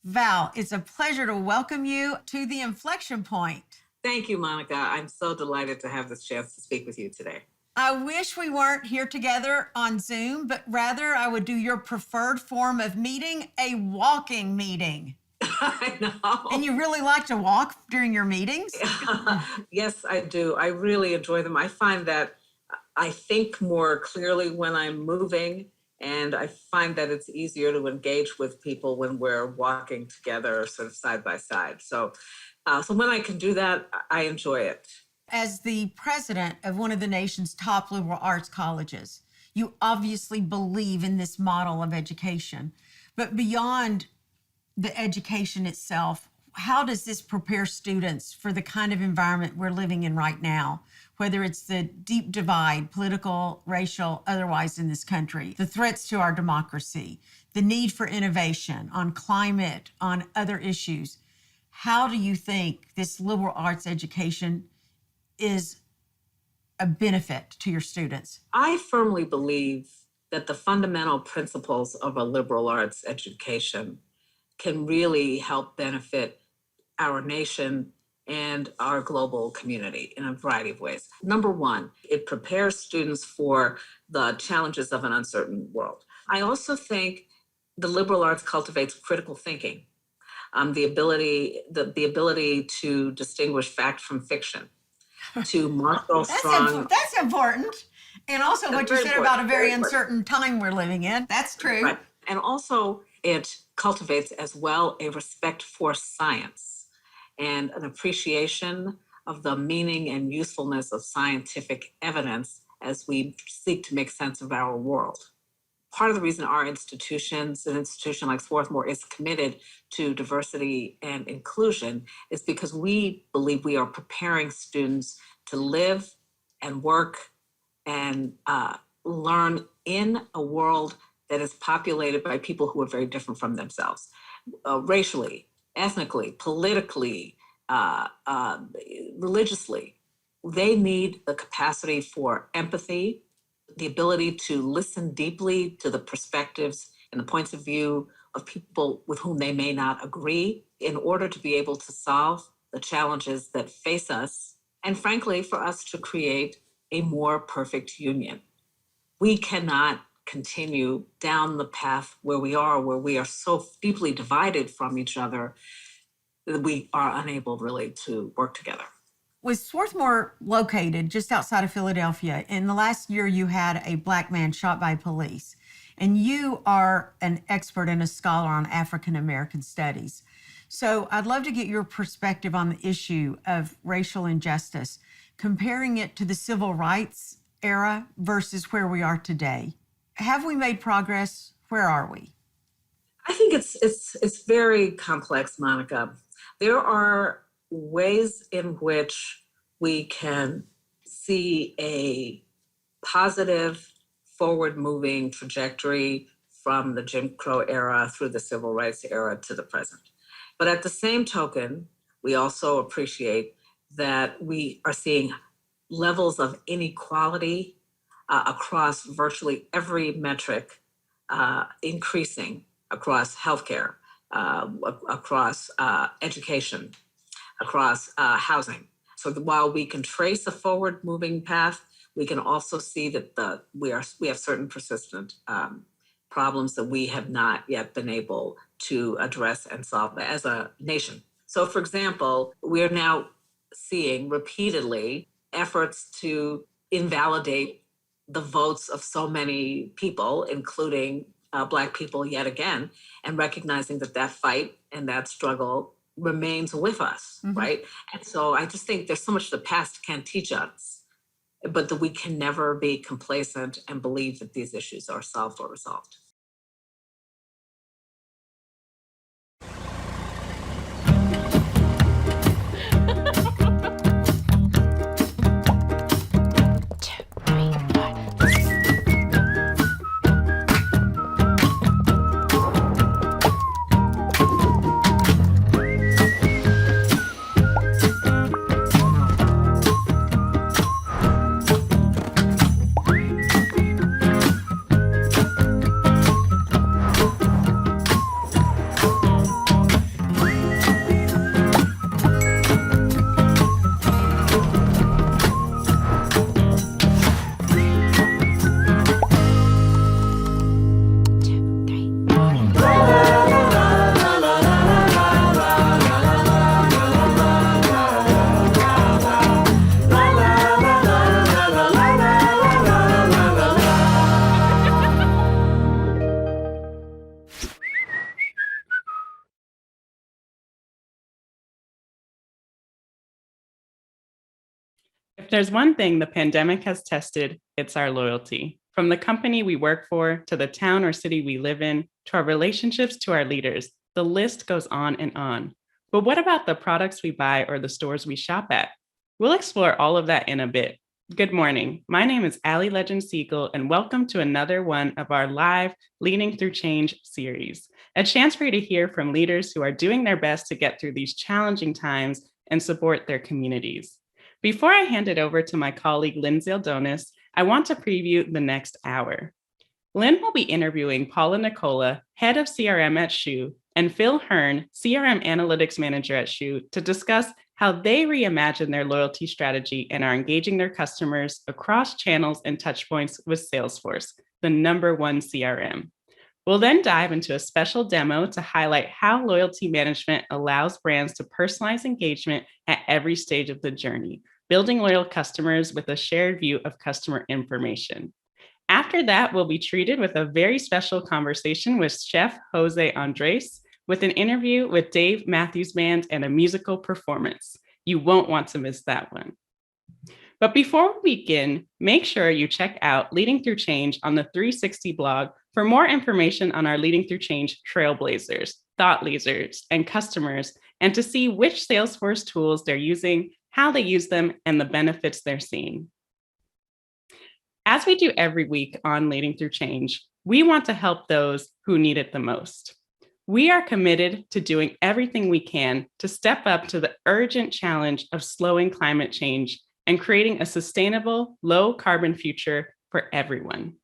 Val, it's a pleasure to welcome you to the Inflection Point. Thank you, Monica. I'm so delighted to have this chance to speak with you today. I wish we weren't here together on Zoom, but rather I would do your preferred form of meeting, a walking meeting. I know. And you really like to walk during your meetings? Yes, I do. I really enjoy them. I find that I think more clearly when I'm moving, and I find that it's easier to engage with people when we're walking together, sort of side by side. So when I can do that, I enjoy it. As the president of one of the nation's top liberal arts colleges, you obviously believe in this model of education. But beyond the education itself, how does this prepare students for the kind of environment we're living in right now, whether it's the deep divide, political, racial, otherwise in this country, the threats to our democracy, the need for innovation on climate, on other issues? How do you think this liberal arts education is a benefit to your students? I firmly believe that the fundamental principles of a liberal arts education can really help benefit our nation and our global community in a variety of ways. Number one, it prepares students for the challenges of an uncertain world. I also think the liberal arts cultivates critical thinking, the ability to distinguish fact from fiction, to marshal strong. That's important. And also what you said about a very uncertain time we're living in. That's true. Right. And also it cultivates as well a respect for science and an appreciation of the meaning and usefulness of scientific evidence as we seek to make sense of our world. Part of the reason our institutions, an institution like Swarthmore, is committed to diversity and inclusion is because we believe we are preparing students to live and work and learn in a world that is populated by people who are very different from themselves, racially, ethnically, politically, religiously. They need the capacity for empathy, the ability to listen deeply to the perspectives and the points of view of people with whom they may not agree in order to be able to solve the challenges that face us, and frankly, for us to create a more perfect union. We cannot continue down the path where we are so deeply divided from each other that we are unable really to work together. With Swarthmore located just outside of Philadelphia, in the last year you had a Black man shot by police, and you are an expert and a scholar on African American studies. So I'd love to get your perspective on the issue of racial injustice, comparing it to the civil rights era versus where we are today. Have we made progress? Where are we? I think it's very complex, Monica. There are ways in which we can see a positive, forward-moving trajectory from the Jim Crow era through the civil rights era to the present. But at the same token, we also appreciate that we are seeing levels of inequality across virtually every metric, increasing across healthcare, across education, across housing. So while we can trace a forward-moving path, we can also see that we have certain persistent problems that we have not yet been able to address and solve as a nation. So, for example, we are now seeing repeatedly efforts to invalidate the votes of so many people, including Black people yet again, and recognizing that fight and that struggle remains with us, right? And so I just think there's so much the past can teach us, but that we can never be complacent and believe that these issues are solved or resolved. If there's one thing the pandemic has tested, it's our loyalty. From the company we work for, to the town or city we live in, to our relationships to our leaders, the list goes on and on. But what about the products we buy or the stores we shop at? We'll explore all of that in a bit. Good morning. My name is Allie Legend Siegel, and welcome to another one of our live Leading Through Change series, a chance for you to hear from leaders who are doing their best to get through these challenging times and support their communities. Before I hand it over to my colleague, Lynn Zaldonis, I want to preview the next hour. Lynn will be interviewing Paula Nicola, head of CRM at Schuh, and Phil Hearn, CRM analytics manager at Schuh, to discuss how they reimagine their loyalty strategy and are engaging their customers across channels and touchpoints with Salesforce, the #1 CRM. We'll then dive into a special demo to highlight how loyalty management allows brands to personalize engagement at every stage of the journey, building loyal customers with a shared view of customer information. After that, we'll be treated with a very special conversation with Chef Jose Andres, with an interview with Dave Matthews Band and a musical performance. You won't want to miss that one. But before we begin, make sure you check out Leading Through Change on the 360 blog for more information on our Leading Through Change trailblazers, thought leaders, and customers, and to see which Salesforce tools they're using, how they use them, and the benefits they're seeing. As we do every week on Leading Through Change, we want to help those who need it the most. We are committed to doing everything we can to step up to the urgent challenge of slowing climate change and creating a sustainable, low-carbon future for everyone.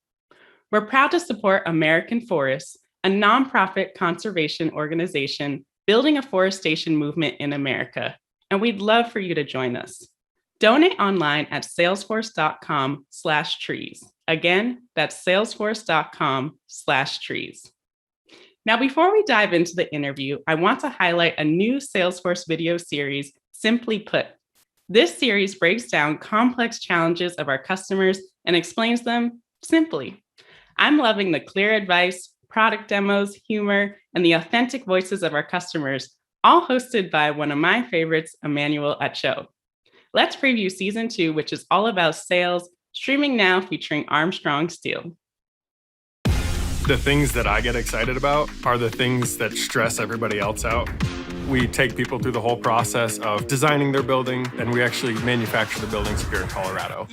We're proud to support American Forests, a nonprofit conservation organization building a forestation movement in America, and we'd love for you to join us. Donate online at salesforce.com/trees. Again, that's salesforce.com/trees. Now, before we dive into the interview, I want to highlight a new Salesforce video series, Simply Put. This series breaks down complex challenges of our customers and explains them simply. I'm loving the clear advice, product demos, humor, and the authentic voices of our customers, all hosted by one of my favorites, Emmanuel Acho. Let's preview season 2, which is all about sales, streaming now featuring Armstrong Steel. The things that I get excited about are the things that stress everybody else out. We take people through the whole process of designing their building, and we actually manufacture the buildings here in Colorado.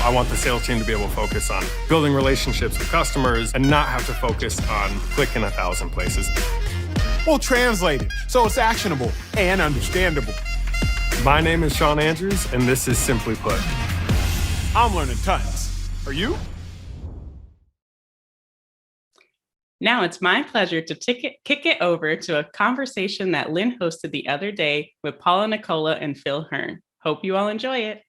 I want the sales team to be able to focus on building relationships with customers and not have to focus on clicking 1,000 places. We'll translate it so it's actionable and understandable. My name is Sean Andrews, and this is Simply Put. I'm learning tons. Are you? Now it's my pleasure to kick it over to a conversation that Lynn hosted the other day with Paula Nicola and Phil Hearn. Hope you all enjoy it.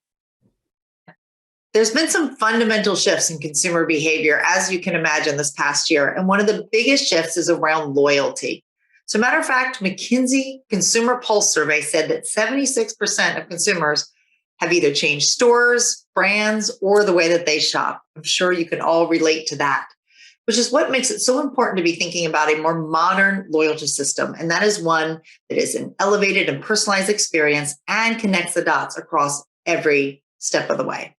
There's been some fundamental shifts in consumer behavior, as you can imagine, this past year. And one of the biggest shifts is around loyalty. So, matter of fact, McKinsey Consumer Pulse survey said that 76% of consumers have either changed stores, brands, or the way that they shop. I'm sure you can all relate to that, which is what makes it so important to be thinking about a more modern loyalty system. And that is one that is an elevated and personalized experience and connects the dots across every step of the way.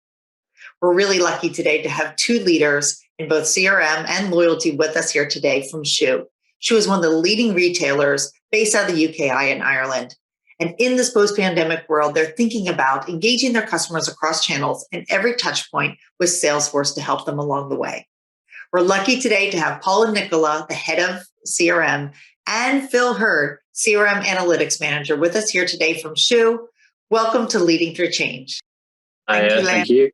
We're really lucky today to have two leaders in both CRM and loyalty with us here today from Schuh. Schuh is one of the leading retailers based out of the UKI and Ireland. And in this post-pandemic world, they're thinking about engaging their customers across channels and every touch point with Salesforce to help them along the way. We're lucky today to have Paula Nicola, the head of CRM, and Phil Hearn, CRM analytics manager, with us here today from Schuh. Welcome to Leading Through Change. Thank you.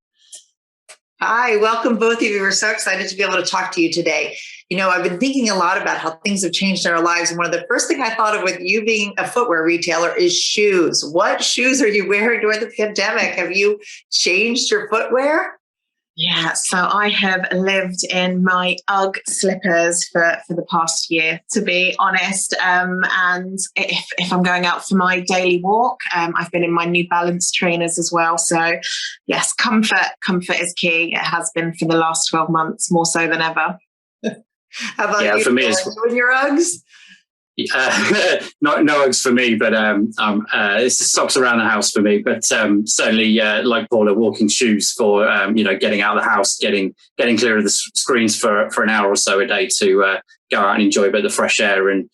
Hi, welcome both of you. We're so excited to be able to talk to you today. You know, I've been thinking a lot about how things have changed in our lives. And one of the first things I thought of with you being a footwear retailer is shoes. What shoes are you wearing during the pandemic? Have you changed your footwear? Yeah, so I have lived in my UGG slippers for the past year, to be honest. And if I'm going out for my daily walk, I've been in my New Balance trainers as well. So yes, comfort is key. It has been for the last 12 months, more so than ever. How about you? For me, with your UGGs? no Uggs for me, but it's socks around the house for me. But certainly, like Paula, walking shoes for getting out of the house, getting clear of the screens for an hour or so a day to go out and enjoy a bit of the fresh air and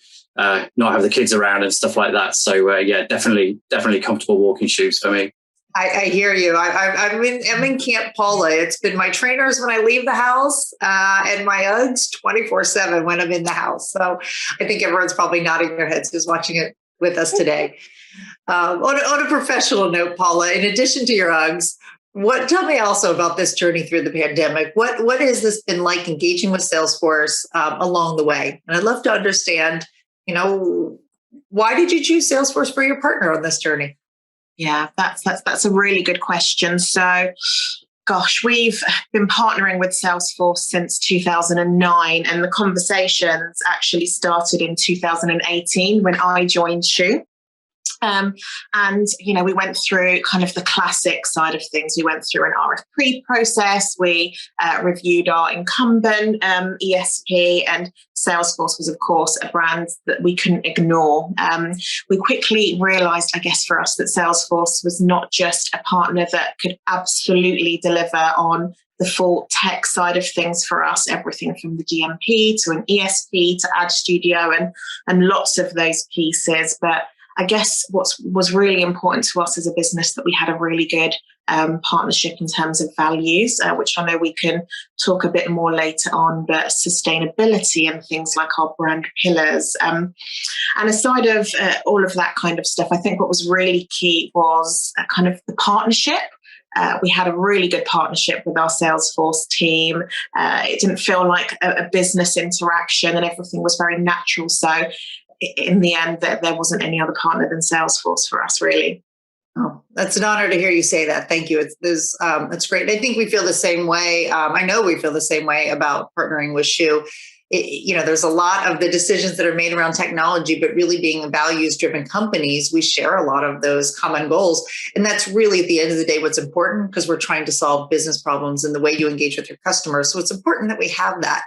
not have the kids around and stuff like that. So definitely comfortable walking shoes for me. I hear you. I'm in Camp Paula. It's been my trainers when I leave the house and my Uggs 24/7 when I'm in the house. So I think everyone's probably nodding their heads who's watching it with us today. On a professional note, Paula, in addition to your Uggs, tell me also about this journey through the pandemic. What has this been like engaging with Salesforce along the way? And I'd love to understand, why did you choose Salesforce for your partner on this journey? Yeah, that's a really good question. So, gosh, we've been partnering with Salesforce since 2009, and the conversations actually started in 2018 when I joined Schuh. And, we went through kind of the classic side of things. We went through an RFP process. We reviewed our incumbent ESP, and Salesforce was, of course, a brand that we couldn't ignore. We quickly realized, I guess, for us, that Salesforce was not just a partner that could absolutely deliver on the full tech side of things for us, everything from the GMP to an ESP to Ad Studio and lots of those pieces. But I guess what was really important to us as a business that we had a really good partnership in terms of values, which I know we can talk a bit more later on, but sustainability and things like our brand pillars. And aside of all of that kind of stuff, I think what was really key was kind of the partnership. We had a really good partnership with our Salesforce team. It didn't feel like a business interaction, and everything was very natural. So in the end, there wasn't any other partner than Salesforce for us, really. Oh, that's an honor to hear you say that. Thank you. It's great. I think we feel the same way. I know we feel the same way about partnering with Schuh. There's a lot of the decisions that are made around technology, but really being values-driven companies, we share a lot of those common goals. And that's really, at the end of the day, what's important, because we're trying to solve business problems in the way you engage with your customers. So it's important that we have that.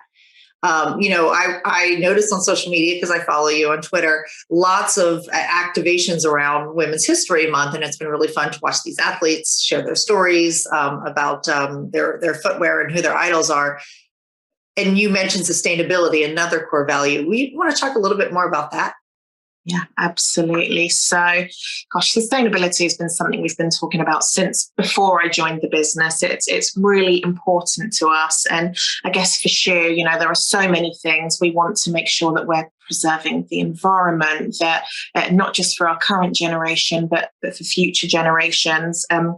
I noticed on social media, because I follow you on Twitter, lots of activations around Women's History Month, and it's been really fun to watch these athletes share their stories about their footwear and who their idols are. And you mentioned sustainability, another core value. We want to talk a little bit more about that. Yeah, absolutely. So, sustainability has been something we've been talking about since before I joined the business. It's really important to us. And I guess for Schuh, there are so many things. We want to make sure that we're preserving the environment, that not just for our current generation, but for future generations. And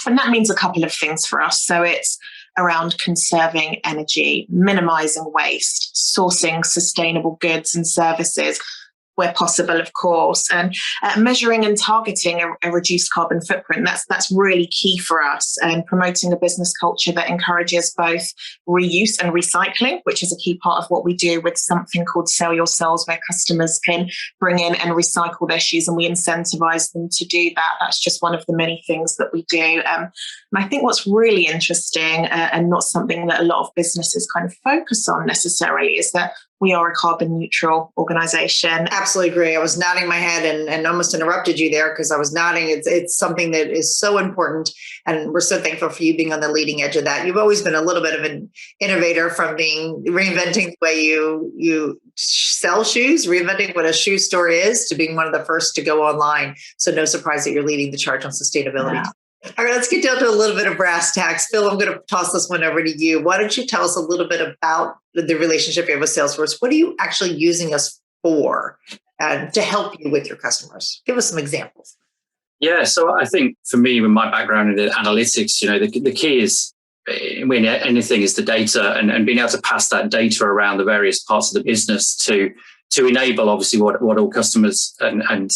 that means a couple of things for us. So it's around conserving energy, minimizing waste, sourcing sustainable goods and services where possible, of course, and measuring and targeting a reduced carbon footprint. That's really key for us, and promoting a business culture that encourages both reuse and recycling, which is a key part of what we do with something called Sell Your Cells, where customers can bring in and recycle their shoes, and we incentivize them to do that. That's just one of the many things that we do. And I think what's really interesting, and not something that a lot of businesses kind of focus on necessarily, is that we are a carbon neutral organization. Absolutely agree. I was nodding my head and almost interrupted you there because I was nodding. It's something that is so important. And we're so thankful for you being on the leading edge of that. You've always been a little bit of an innovator, from reinventing the way you sell shoes, reinventing what a shoe store is, to being one of the first to go online. So no surprise that you're leading the charge on sustainability. Yeah. All right, let's get down to a little bit of brass tacks. Phil, I'm going to toss this one over to you. Why don't you tell us a little bit about the relationship you have with Salesforce? What are you actually using us for to help you with your customers? Give us some examples. Yeah, so I think for me, with my background in analytics, the key is when anything is the data, and being able to pass that data around the various parts of the business to enable, obviously, what all customers and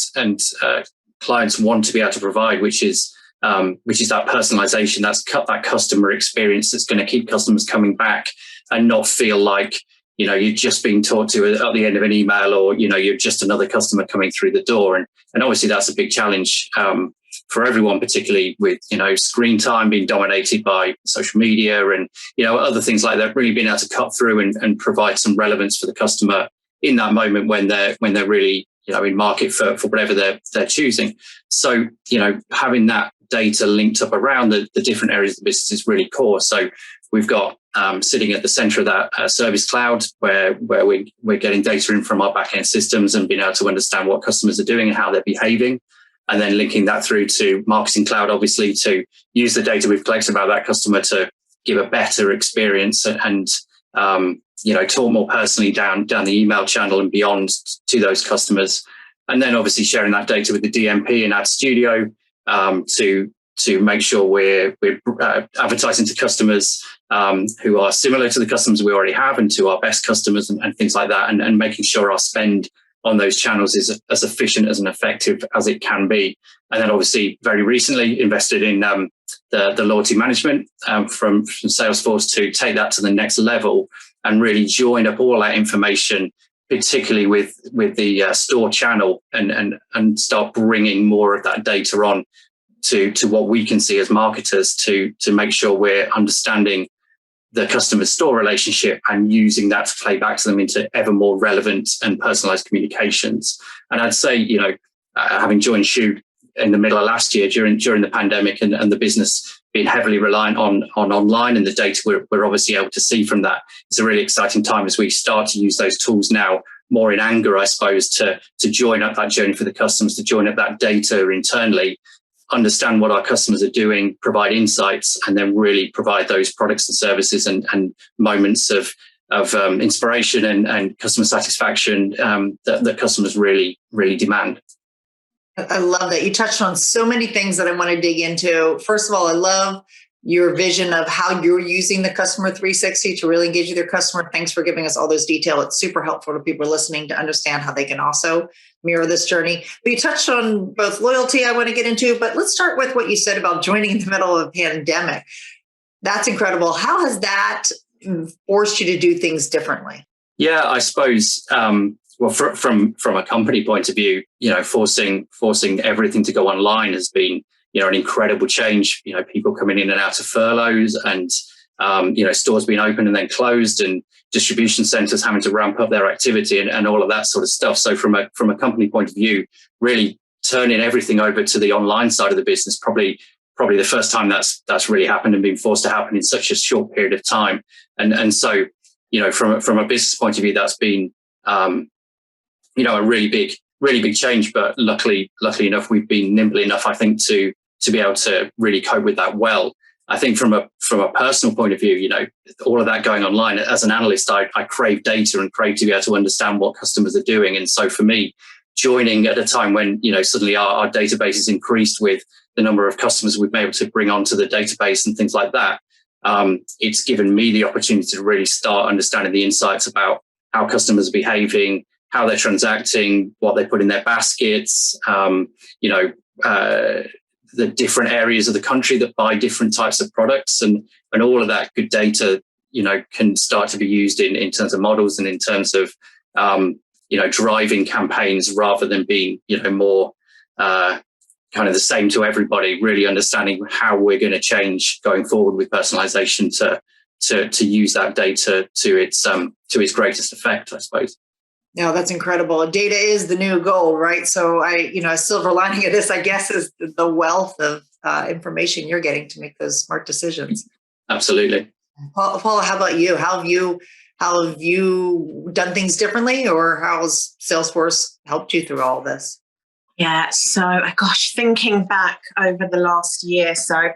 clients want to be able to provide, which is that personalization, that customer experience that's going to keep customers coming back and not feel like, you're just being talked to at the end of an email, or, you're just another customer coming through the door. And obviously that's a big challenge for everyone, particularly with, screen time being dominated by social media and, other things like that, really being able to cut through and provide some relevance for the customer in that moment when they're really, in market for whatever they're choosing. So, having that data linked up around the different areas of the business is really core. So we've got sitting at the center of that Service Cloud, where we're getting data in from our backend systems and being able to understand what customers are doing and how they're behaving, and then linking that through to Marketing Cloud, obviously, to use the data we've collected about that customer to give a better experience and talk more personally down the email channel and beyond to those customers. And then obviously sharing that data with the DMP and Ad Studio to make sure we're advertising to customers who are similar to the customers we already have and to our best customers and things like that, and making sure our spend on those channels is as efficient as and effective as it can be. And then obviously very recently invested in the loyalty management from Salesforce to take that to the next level and really join up all that information, particularly with the store channel, and start bringing more of that data on to what we can see as marketers to make sure we're understanding the customer store relationship and using that to play back to them into ever more relevant and personalized communications. And I'd say, having joined Schuh in the middle of last year during the pandemic and the business being heavily reliant on online and the data we're obviously able to see from that, it's a really exciting time as we start to use those tools now more in anger, I suppose, to join up that journey for the customers, to join up that data internally, understand what our customers are doing, provide insights, and then really provide those products and services and moments of inspiration and customer satisfaction that the customers really, really demand. I love that. You touched on so many things that I want to dig into. First of all, I love your vision of how you're using the Customer 360 to really engage with your customer. Thanks for giving us all those details. It's super helpful to people listening to understand how they can also mirror this journey. But you touched on both loyalty I want to get into, but let's start with what you said about joining in the middle of a pandemic. That's incredible. How has that forced you to do things differently? Yeah, I suppose, well, from a company point of view, forcing everything to go online has been, an incredible change. People coming in and out of furloughs and, stores being open and then closed, and distribution centers having to ramp up their activity and all of that sort of stuff. So from a company point of view, really turning everything over to the online side of the business, probably the first time that's really happened and been forced to happen in such a short period of time. And so, from a business point of view, that's been, a really big change. But luckily enough, we've been nimble enough, I think, to be able to really cope with that well. I think from a personal point of view, all of that going online, as an analyst, I crave data and crave to be able to understand what customers are doing. And so for me, joining at a time when, suddenly our database is increased with the number of customers we've been able to bring onto the database and things like that, it's given me the opportunity to really start understanding the insights about how customers are behaving, how they're transacting, what they put in their baskets, the different areas of the country that buy different types of products, and all of that good data, can start to be used in terms of models and in terms of, driving campaigns rather than being, more kind of the same to everybody, really understanding how we're going to change going forward with personalization to use that data to its greatest effect, I suppose. No, that's incredible. Data is the new gold, right? So a silver lining of this, I guess, is the wealth of information you're getting to make those smart decisions. Absolutely. Paula, how about you? How have you done things differently, or how has Salesforce helped you through all this? Yeah, so thinking back over the last year, so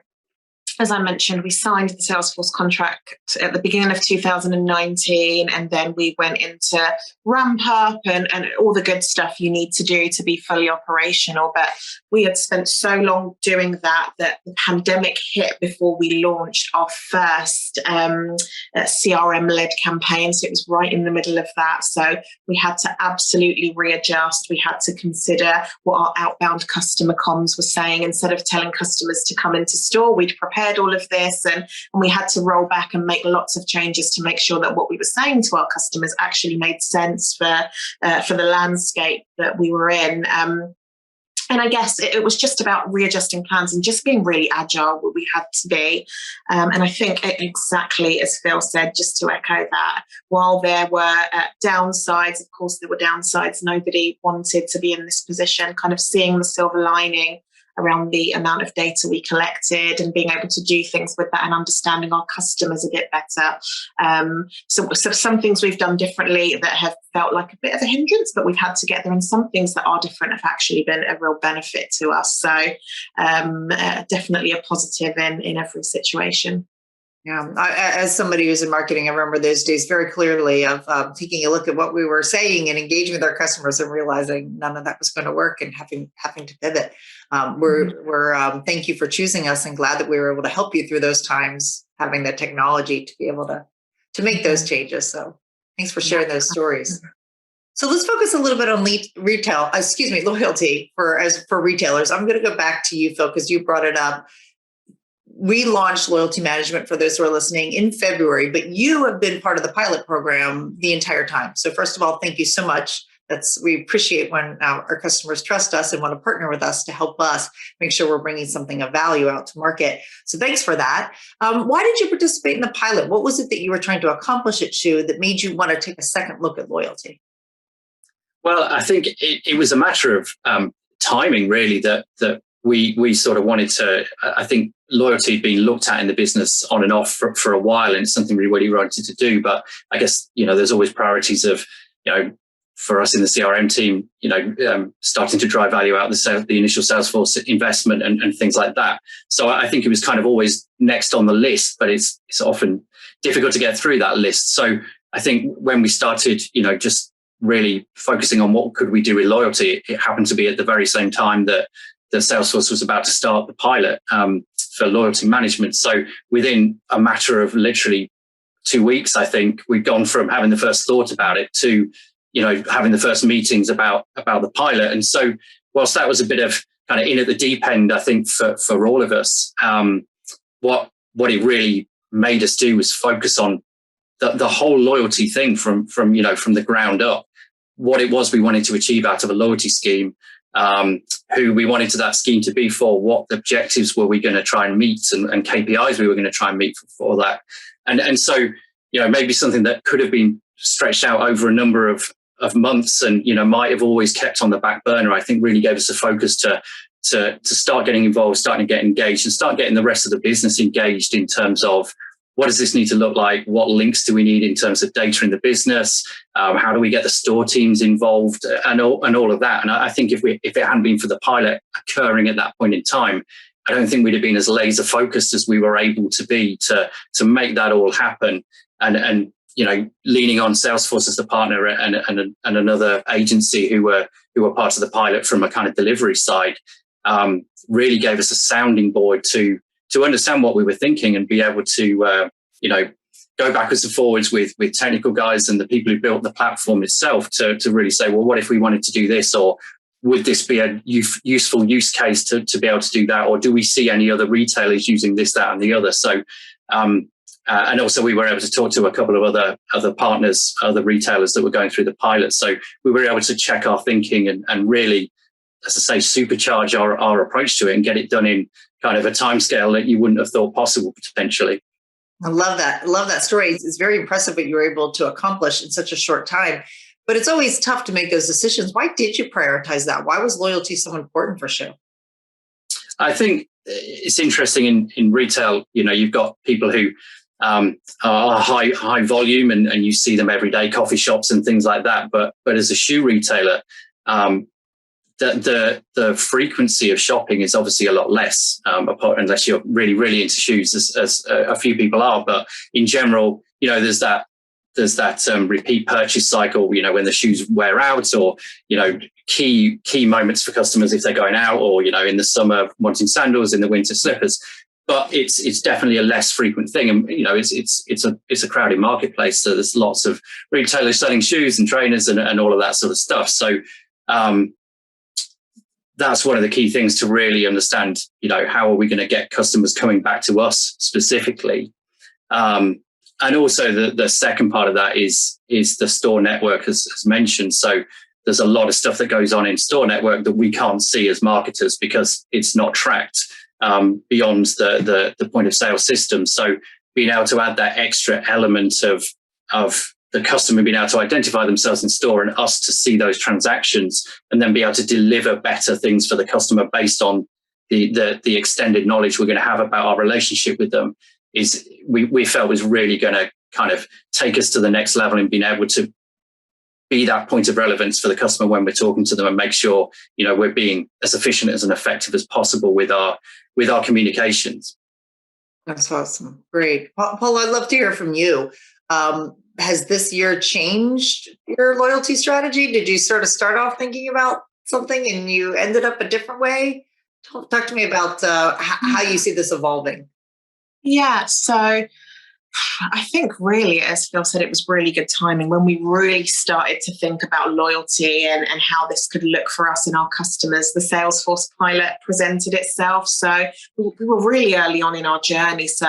as I mentioned, we signed the Salesforce contract at the beginning of 2019, and then we went into ramp up and all the good stuff you need to do to be fully operational. But we had spent so long doing that the pandemic hit before we launched our first CRM-led campaign. So it was right in the middle of that. So we had to absolutely readjust. We had to consider what our outbound customer comms were saying. Instead of telling customers to come into store, we'd prepared all of this, and we had to roll back and make lots of changes to make sure that what we were saying to our customers actually made sense for the landscape that we were in. And I guess it was just about readjusting plans and just being really agile where we had to be. And I think exactly as Phil said, just to echo that, while there were downsides, of course there were downsides, nobody wanted to be in this position, kind of seeing the silver lining around the amount of data we collected and being able to do things with that and understanding our customers a bit better. So some things we've done differently that have felt like a bit of a hindrance, but we've had to get there, and some things that are different have actually been a real benefit to us. So definitely a positive in every situation. Yeah, as somebody who's in marketing, I remember those days very clearly of taking a look at what we were saying and engaging with our customers and realizing none of that was going to work and having to pivot. We're thank you for choosing us, and glad that we were able to help you through those times, having the technology to be able to make those changes. So thanks for sharing those stories. So let's focus a little bit on loyalty for retailers. I'm going to go back to you, Phil, because you brought it up. We launched loyalty management, for those who are listening, in February, but you have been part of the pilot program the entire time. So first of all, thank you so much. We appreciate when our customers trust us and want to partner with us to help us make sure we're bringing something of value out to market. So thanks for that. Why did you participate in the pilot? What was it that you were trying to accomplish at Schuh that made you want to take a second look at loyalty? Well, I think it was a matter of timing, really, that we sort of wanted to. I think loyalty had been looked at in the business on and off for a while, and it's something we really wanted to do. But I guess, there's always priorities of, for us in the CRM team, starting to drive value out the initial Salesforce investment and things like that. So I think it was kind of always next on the list, but it's often difficult to get through that list. So I think when we started, just really focusing on what could we do with loyalty, it happened to be at the very same time that Salesforce was about to start the pilot for loyalty management. So within a matter of literally 2 weeks, I think we'd gone from having the first thought about it to having the first meetings about the pilot. And so whilst that was a bit of kind of in at the deep end, I think for all of us, what it really made us do was focus on the whole loyalty thing from the ground up, what it was we wanted to achieve out of a loyalty scheme, who we wanted that scheme to be for, what objectives were we going to try and meet, and KPIs we were going to try and meet for that. And so, maybe something that could have been stretched out over a number of months and, might have always kept on the back burner, I think really gave us a focus to start getting involved, starting to get engaged, and start getting the rest of the business engaged in terms of what does this need to look like? What links do we need in terms of data in the business? How do we get the store teams involved and all of that? And I think if it hadn't been for the pilot occurring at that point in time, I don't think we'd have been as laser focused as we were able to be to make that all happen. And leaning on Salesforce as the partner and another agency who were part of the pilot from a kind of delivery side, really gave us a sounding board to understand what we were thinking and be able to, go backwards and forwards with technical guys and the people who built the platform itself to really say, well, what if we wanted to do this? Or would this be a useful use case to be able to do that? Or do we see any other retailers using this, that, and the other? So, and also we were able to talk to a couple of other partners, other retailers that were going through the pilot. So we were able to check our thinking and really, as I say, supercharge our approach to it and get it done in kind of a timescale that you wouldn't have thought possible potentially. I love that. I love that story. It's very impressive what you were able to accomplish in such a short time. But it's always tough to make those decisions. Why did you prioritize that? Why was loyalty so important for Schuh? I think it's interesting in retail. You've got people who are high volume and you see them every day, coffee shops and things like that. But as a shoe retailer, the frequency of shopping is obviously a lot less, unless you're really, really into shoes, as a few people are. But in general, there's that repeat purchase cycle, when the shoes wear out, or, key moments for customers if they're going out, or, in the summer wanting sandals, in the winter slippers. But it's definitely a less frequent thing. And, it's a crowded marketplace. So there's lots of retailers selling shoes and trainers and all of that sort of stuff. So, that's one of the key things to really understand, how are we going to get customers coming back to us specifically? And also the second part of that is the store network as mentioned. So there's a lot of stuff that goes on in store network that we can't see as marketers because it's not tracked beyond the point of sale system. So being able to add that extra element of the customer being able to identify themselves in store and us to see those transactions and then be able to deliver better things for the customer based on the extended knowledge we're going to have about our relationship with them is we felt was really going to kind of take us to the next level in being able to be that point of relevance for the customer when we're talking to them and make sure, we're being as efficient as and effective as possible with our communications. That's awesome. Great. Paul, I'd love to hear from you. Has this year changed your loyalty strategy? Did you sort of start off thinking about something and you ended up a different way? Talk to me about how you see this evolving. Yeah, so I think really, as Phil said, it was really good timing when we really started to think about loyalty and how this could look for us and our customers. The Salesforce pilot presented itself. So we were really early on in our journey. So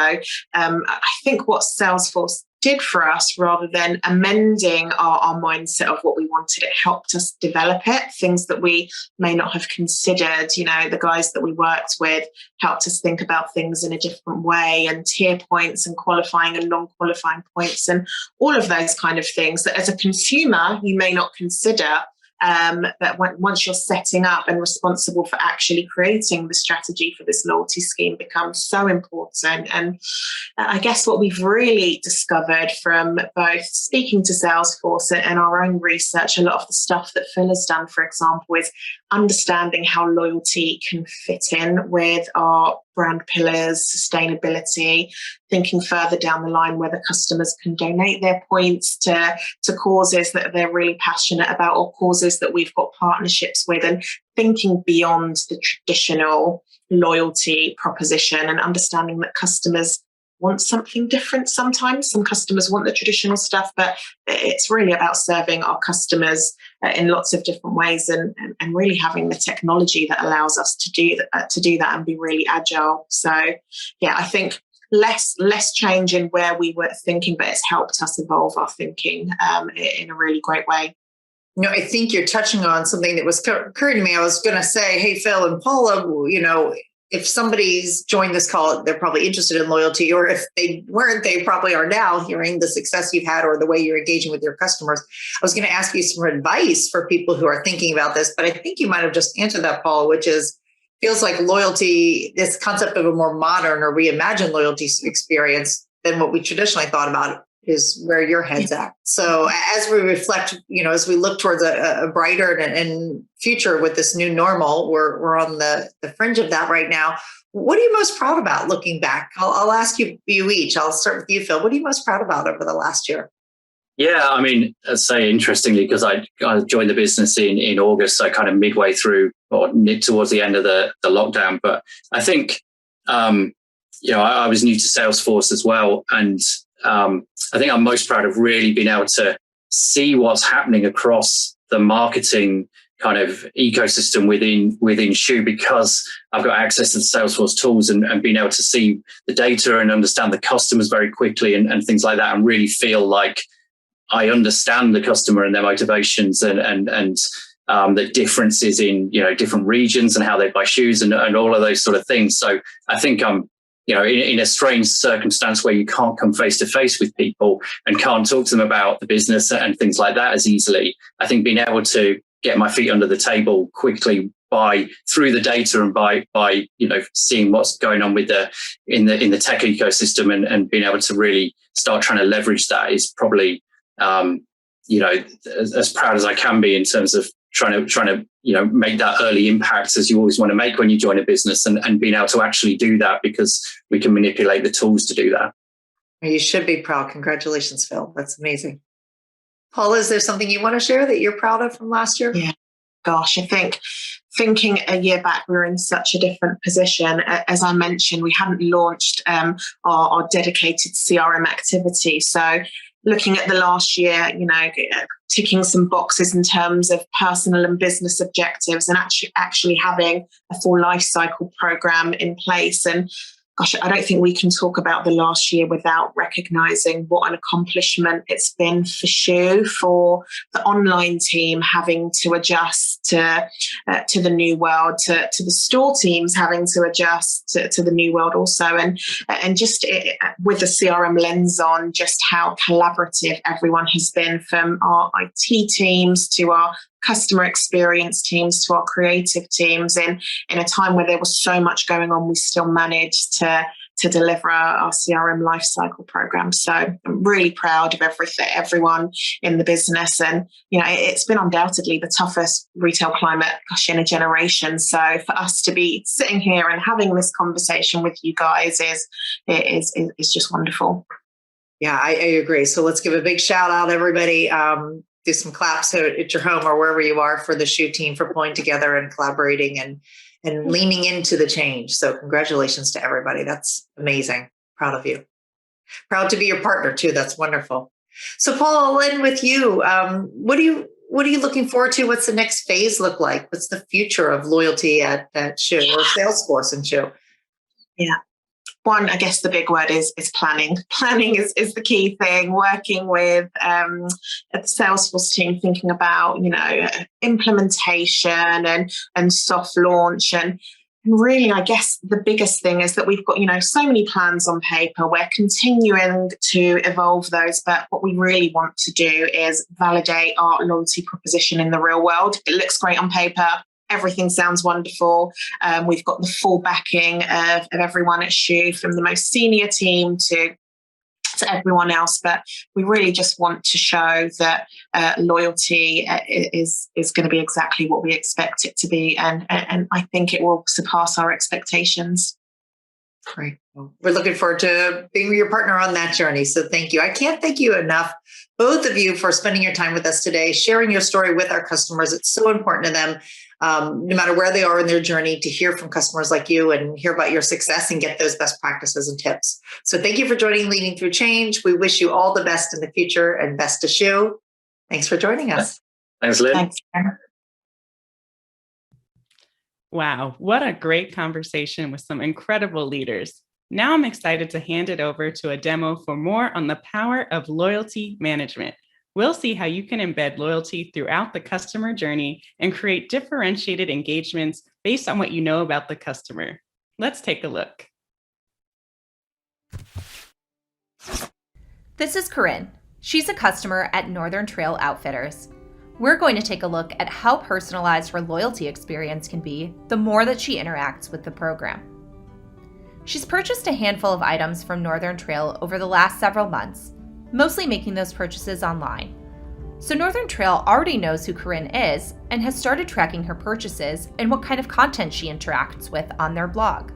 I think what Salesforce did for us, rather than amending our mindset of what we wanted, it helped us develop it. Things that we may not have considered, the guys that we worked with helped us think about things in a different way, and tier points and qualifying and non-qualifying points and all of those kind of things that as a consumer you may not consider. But once you're setting up and responsible for actually creating the strategy for this loyalty scheme becomes so important. And I guess what we've really discovered from both speaking to Salesforce and our own research, a lot of the stuff that Phil has done, for example, is understanding how loyalty can fit in with our brand pillars, sustainability, thinking further down the line whether customers can donate their points to causes that they're really passionate about or causes that we've got partnerships with, and thinking beyond the traditional loyalty proposition and understanding that customers want something different sometimes. Some customers want the traditional stuff, but it's really about serving our customers in lots of different ways and really having the technology that allows us to do that and be really agile. So yeah, I think less change in where we were thinking, but it's helped us evolve our thinking in a really great way. I think you're touching on something that was occurring to me. I was going to say, hey, Phil and Paula, if somebody's joined this call, they're probably interested in loyalty, or if they weren't, they probably are now hearing the success you've had or the way you're engaging with your customers. I was going to ask you some advice for people who are thinking about this, but I think you might have just answered that, Paul, which is, feels like loyalty, this concept of a more modern or reimagined loyalty experience than what we traditionally thought about is where your head's at. So as we reflect, as we look towards a brighter and future with this new normal, we're on the fringe of that right now. What are you most proud about looking back? I'll ask you each. I'll start with you, Phil. What are you most proud about over the last year? Yeah, I mean, I'd say interestingly, because I joined the business in August, so kind of midway through or towards the end of the lockdown. But I think, I was new to Salesforce as well. And I think I'm most proud of really being able to see what's happening across the marketing kind of ecosystem within Schuh, because I've got access to the Salesforce tools and being able to see the data and understand the customers very quickly and things like that, and really feel like I understand the customer and their motivations and the differences in different regions and how they buy shoes and all of those sort of things. So I think I'm in a strange circumstance where you can't come face to face with people and can't talk to them about the business and things like that as easily. I think being able to get my feet under the table quickly through the data and by seeing what's going on with in the tech ecosystem and being able to really start trying to leverage that is probably as proud as I can be in terms of trying to make that early impact as you always want to make when you join a business, and being able to actually do that because we can manipulate the tools to do that. You should be proud. Congratulations, Phil. That's amazing. Paula, is there something you want to share that you're proud of from last year? Yeah. Gosh, I think thinking a year back, we were in such a different position. As I mentioned, we hadn't launched our dedicated CRM activity. So looking at the last year, ticking some boxes in terms of personal and business objectives and actually having a full life cycle program in place. And gosh, I don't think we can talk about the last year without recognizing what an accomplishment it's been for Schuh, for the online team having to adjust to the new world, to the store teams having to adjust to the new world also, and just with the CRM lens on, just how collaborative everyone has been, from our IT teams to our customer experience teams to our creative teams. In a time where there was so much going on, we still managed to deliver our CRM lifecycle program. So I'm really proud of everyone in the business. And, it's been undoubtedly the toughest retail climate, in a generation. So for us to be sitting here and having this conversation with you guys is just wonderful. Yeah, I agree. So let's give a big shout out, everybody. Do some claps at your home or wherever you are for the Schuh team for pulling together and collaborating and leaning into the change. So congratulations to everybody. That's amazing. Proud of you. Proud to be your partner too. That's wonderful. So Paul, I'll end with you. What are you looking forward to? What's the next phase look like? What's the future of loyalty at Schuh or Salesforce and Schuh? Yeah. One, I guess the big word is planning. Planning is the key thing. Working with the Salesforce team, thinking about implementation and soft launch, and really, I guess the biggest thing is that we've got so many plans on paper. We're continuing to evolve those, but what we really want to do is validate our loyalty proposition in the real world. It looks great on paper. Everything sounds wonderful. We've got the full backing of everyone at Schuh, from the most senior team to everyone else. But we really just want to show that loyalty is going to be exactly what we expect it to be. And I think it will surpass our expectations. Great. Well, we're looking forward to being your partner on that journey. So thank you. I can't thank you enough, both of you, for spending your time with us today, sharing your story with our customers. It's so important to them. No matter where they are in their journey, to hear from customers like you and hear about your success and get those best practices and tips. So thank you for joining Leading Through Change. We wish you all the best in the future and best to Schuh. Thanks for joining us. Thanks, Lynn. Thanks. Wow, what a great conversation with some incredible leaders. Now I'm excited to hand it over to a demo for more on the power of loyalty management. We'll see how you can embed loyalty throughout the customer journey and create differentiated engagements based on what you know about the customer. Let's take a look. This is Corinne. She's a customer at Northern Trail Outfitters. We're going to take a look at how personalized her loyalty experience can be the more that she interacts with the program. She's purchased a handful of items from Northern Trail over the last several months, mostly making those purchases online. So Northern Trail already knows who Corinne is and has started tracking her purchases and what kind of content she interacts with on their blog.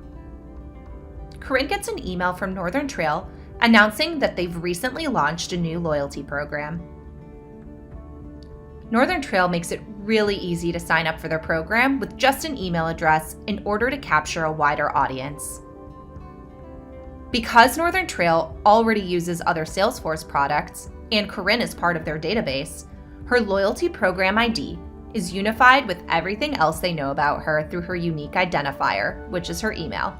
Corinne gets an email from Northern Trail announcing that they've recently launched a new loyalty program. Northern Trail makes it really easy to sign up for their program with just an email address in order to capture a wider audience. Because Northern Trail already uses other Salesforce products and Corinne is part of their database, her loyalty program ID is unified with everything else they know about her through her unique identifier, which is her email.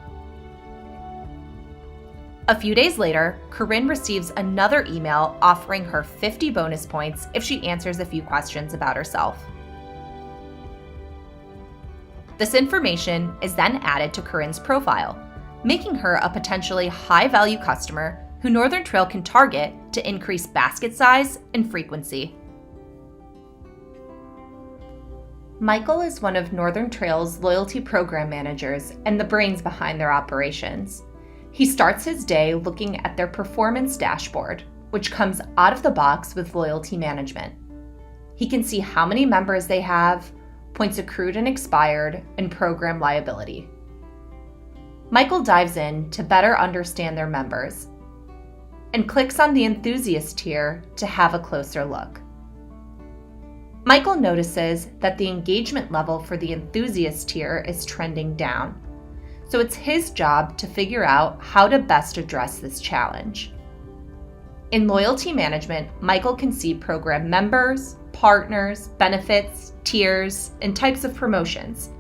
A few days later, Corinne receives another email offering her 50 bonus points if she answers a few questions about herself. This information is then added to Corinne's profile, making her a potentially high-value customer who Northern Trail can target to increase basket size and frequency. Michael is one of Northern Trail's loyalty program managers and the brains behind their operations. He starts his day looking at their performance dashboard, which comes out of the box with loyalty management. He can see how many members they have, points accrued and expired, and program liability. Michael dives in to better understand their members and clicks on the enthusiast tier to have a closer look. Michael notices that the engagement level for the enthusiast tier is trending down, so it's his job to figure out how to best address this challenge. In loyalty management, Michael can see program members, partners, benefits, tiers, and types of promotions.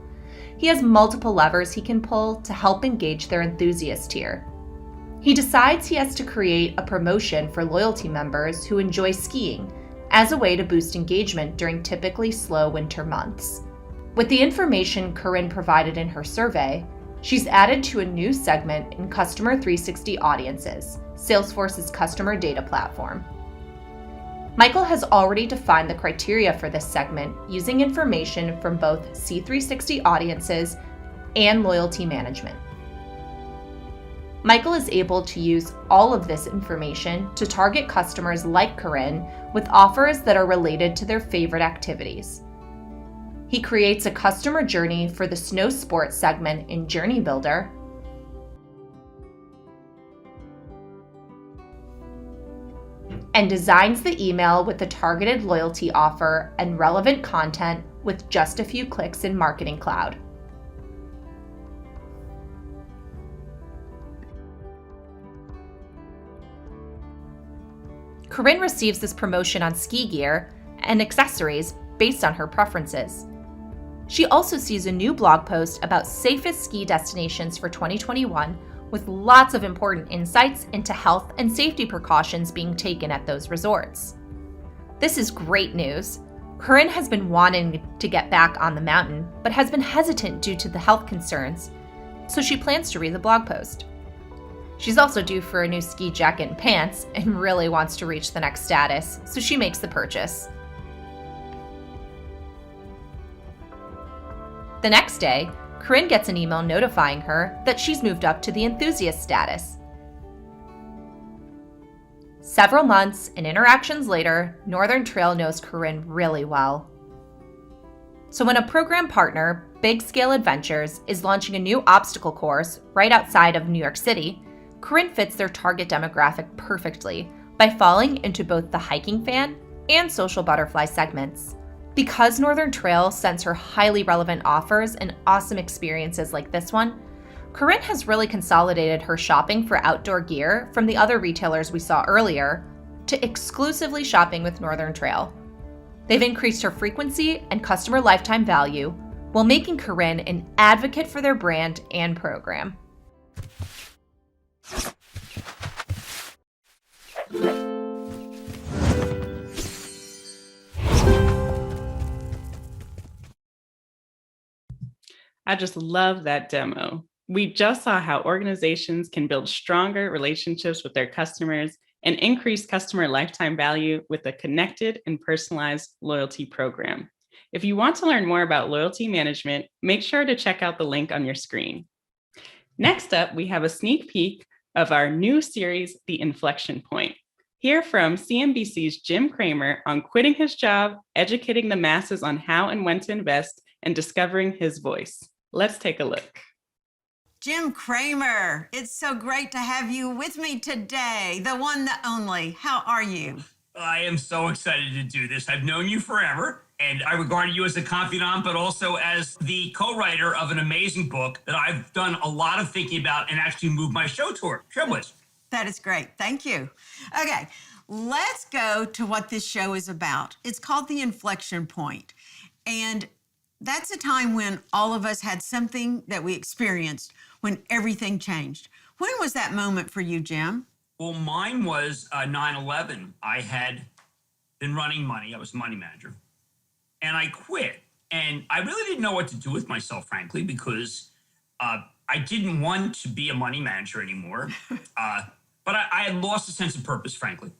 he has multiple levers he can pull to help engage their enthusiast tier. He decides he has to create a promotion for loyalty members who enjoy skiing as a way to boost engagement during typically slow winter months. With the information Corinne provided in her survey, she's added to a new segment in Customer 360 Audiences, Salesforce's customer data platform. Michael has already defined the criteria for this segment using information from both C360 Audiences and Loyalty Management. Michael is able to use all of this information to target customers like Corinne with offers that are related to their favorite activities. He creates a customer journey for the snow sports segment in Journey Builder, and designs the email with the targeted loyalty offer and relevant content with just a few clicks in Marketing Cloud. Corinne receives this promotion on ski gear and accessories based on her preferences. She also sees a new blog post about safest ski destinations for 2021 with lots of important insights into health and safety precautions being taken at those resorts. This is great news. Corinne has been wanting to get back on the mountain, but has been hesitant due to the health concerns, so she plans to read the blog post. She's also due for a new ski jacket and pants and really wants to reach the next status, so she makes the purchase. The next day, Corinne gets an email notifying her that she's moved up to the enthusiast status. Several months and interactions later, Northern Trail knows Corinne really well. So when a program partner, Big Scale Adventures, is launching a new obstacle course right outside of New York City, Corinne fits their target demographic perfectly by falling into both the hiking fan and social butterfly segments. Because Northern Trail sends her highly relevant offers and awesome experiences like this one, Corinne has really consolidated her shopping for outdoor gear from the other retailers we saw earlier to exclusively shopping with Northern Trail. They've increased her frequency and customer lifetime value while making Corinne an advocate for their brand and program. I just love that demo. We just saw how organizations can build stronger relationships with their customers and increase customer lifetime value with a connected and personalized loyalty program. If you want to learn more about loyalty management, make sure to check out the link on your screen. Next up, we have a sneak peek of our new series, The Inflection Point. Hear from CNBC's Jim Cramer on quitting his job, educating the masses on how and when to invest, and discovering his voice. Let's take a look. Jim Cramer, it's so great to have you with me today, the one, the only. How are you? I am so excited to do this. I've known you forever, and I regard you as a confidant, but also as the co-writer of an amazing book that I've done a lot of thinking about and actually moved my show toward. Trailblazer. That is great. Thank you. Okay, let's go to what this show is about. It's called The Inflection Point, and that's a time when all of us had something that we experienced when everything changed. When was that moment for you, Jim? Well, mine was 9/11. I had been running money. I was a money manager. And I quit. And I really didn't know what to do with myself, frankly, because I didn't want to be a money manager anymore. But I had lost a sense of purpose, frankly.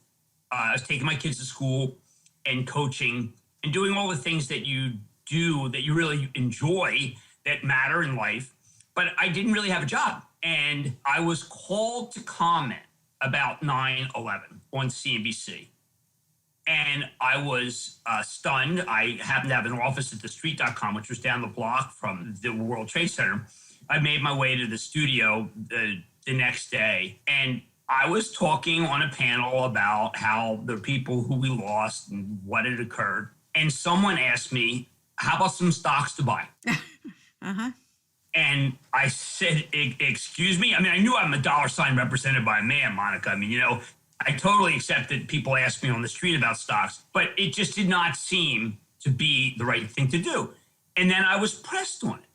I was taking my kids to school and coaching and doing all the things that you do that you really enjoy that matter in life. But I didn't really have a job. And I was called to comment about 9/11 on CNBC. And I was stunned. I happened to have an office at TheStreet.com, which was down the block from the World Trade Center. I made my way to the studio the next day, and I was talking on a panel about how the people who we lost and what had occurred. And someone asked me, how about some stocks to buy? Uh-huh. And I said, excuse me? I mean, I knew I'm a dollar sign represented by a man, Monica. I mean, you know, I totally accept that people ask me on the street about stocks, but it just did not seem to be the right thing to do. And then I was pressed on it.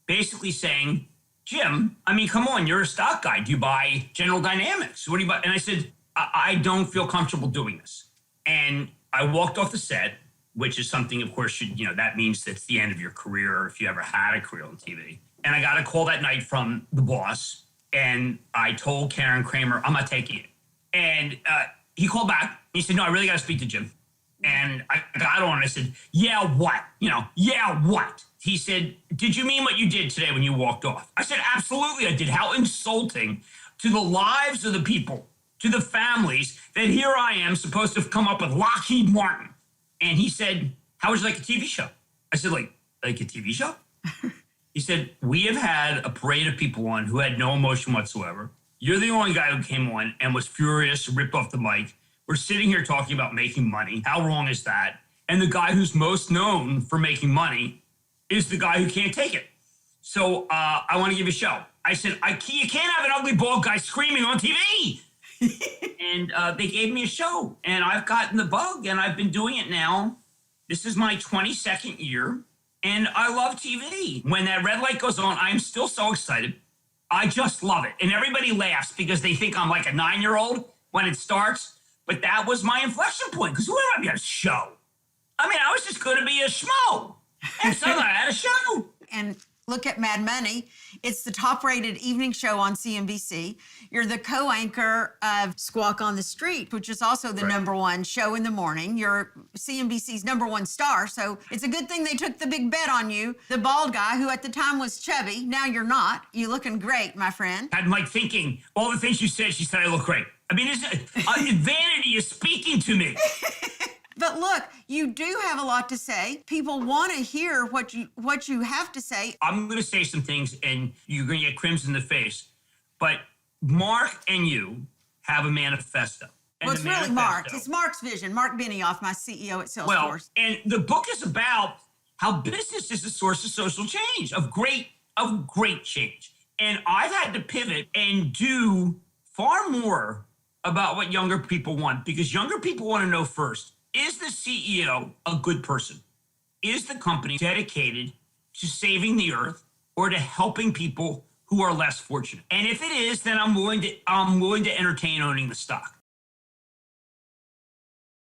basically saying, Jim, I mean, come on, you're a stock guy. Do you buy General Dynamics? What do you buy? And I said, I don't feel comfortable doing this. And I walked off the set, which is something, of course, that means that's the end of your career if you ever had a career on TV. And I got a call that night from the boss, and I told Karen Kramer, I'm not taking it. And he called back, and he said, no, I really got to speak to Jim. And I got on, and I said, yeah, what? Yeah, what? He said, did you mean what you did today when you walked off? I said, absolutely, I did. How insulting to the lives of the people, to the families, that here I am supposed to have come up with Lockheed Martin. And he said, how would you like a TV show? I said, like a TV show? He said, we have had a parade of people on who had no emotion whatsoever. You're the only guy who came on and was furious, ripped off the mic. We're sitting here talking about making money. How wrong is that? And the guy who's most known for making money is the guy who can't take it. So I want to give you a show. I said, you can't have an ugly bald guy screaming on TV. And they gave me a show, and I've gotten the bug, and I've been doing it now. This is my 22nd year, and I love TV. When that red light goes on, I'm still so excited. I just love it. And everybody laughs because they think I'm like a 9-year-old when it starts. But that was my inflection point, because who would I be a show? I mean, I was just going to be a schmo. And suddenly I had a show. And look at Mad Money. It's the top-rated evening show on CNBC. You're the co-anchor of Squawk on the Street, which is also the #1 show in the morning. You're CNBC's #1 star, so it's a good thing they took the big bet on you. The bald guy, who at the time was chubby, now you're not. You're looking great, my friend. I'm like thinking, all the things she said I look great. I mean, vanity is speaking to me. But look, you do have a lot to say. People want to hear what you have to say. I'm going to say some things, and you're going to get crimson in the face. But Mark and you have a manifesto. And Well, it's really Mark. It's Mark's vision. Mark Benioff, my CEO at Salesforce. Well, and the book is about how business is a source of social change, of great change. And I've had to pivot and do far more about what younger people want, because younger people want to know first, is the CEO a good person? Is the company dedicated to saving the earth or to helping people who are less fortunate? And if it is, then I'm willing to entertain owning the stock.